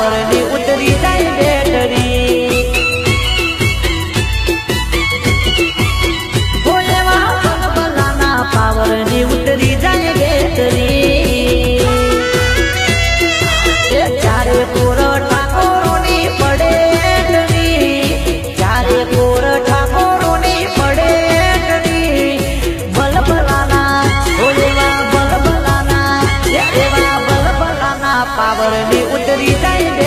Power नी उतरी जाए battery बोलेवा बलबलाना power नी उतरी जाए बैटरी चारे पूर ठाकोरों नी पड़ेटनी चारे पूर ठाकोरों नी पड़ेटनी बलबलाना बोलेवा बलबलाना पावर नी उतरी जाए।